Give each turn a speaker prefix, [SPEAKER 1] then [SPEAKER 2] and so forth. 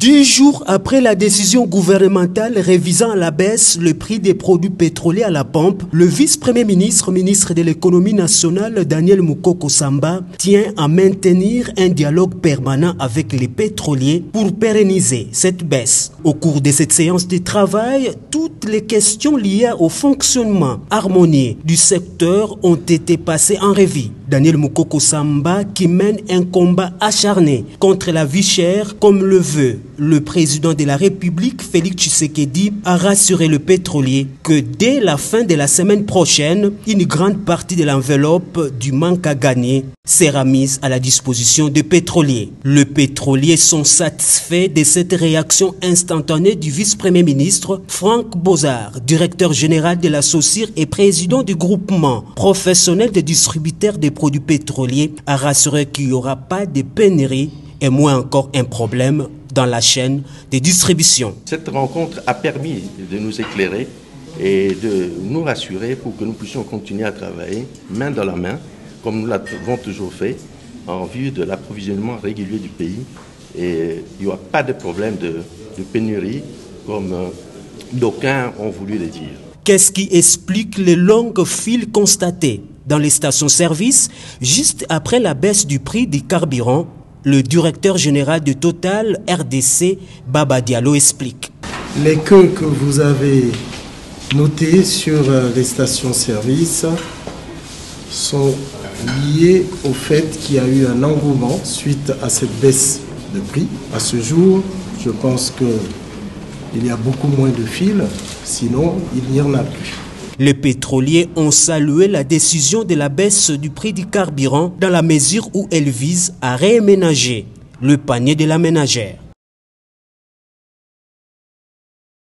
[SPEAKER 1] 10 jours après la décision gouvernementale révisant à la baisse le prix des produits pétroliers à la pompe, le vice-premier ministre, ministre de l'économie nationale, Daniel Mukoko Samba, tient à maintenir un dialogue permanent avec les pétroliers pour pérenniser cette baisse. Au cours de cette séance de travail, toutes les questions liées au fonctionnement harmonieux du secteur ont été passées en revue. Daniel Mukoko Samba, qui mène un combat acharné contre la vie chère, comme le veut le président de la République, Félix Tshisekedi, a rassuré le pétrolier que dès la fin de la semaine prochaine, une grande partie de l'enveloppe du manque à gagner sera mise à la disposition des pétroliers. Les pétroliers sont satisfaits de cette réaction instantanée du vice-premier ministre Franck Bozard, directeur général de la SOCIR et président du groupement professionnel des distributeurs des produits pétroliers, a rassuré qu'il n'y aura pas de pénurie et moins encore un problème dans la chaîne de distribution.
[SPEAKER 2] Cette rencontre a permis de nous éclairer et de nous rassurer pour que nous puissions continuer à travailler main dans la main, comme nous l'avons toujours fait, en vue de l'approvisionnement régulier du pays. Et il n'y aura pas de problème de pénurie, comme d'aucuns ont voulu le dire.
[SPEAKER 1] Qu'est-ce qui explique les longues files constatées dans les stations-service juste après la baisse du prix du carburant? Le directeur général de Total RDC, Baba Diallo, explique.
[SPEAKER 3] Les queues que vous avez notées sur les stations-service sont liées au fait qu'il y a eu un engouement suite à cette baisse de prix. À ce jour, je pense qu'il y a beaucoup moins de files, sinon il n'y en a plus.
[SPEAKER 1] Les pétroliers ont salué la décision de la baisse du prix du carburant dans la mesure où elle vise à réaménager le panier de la ménagère.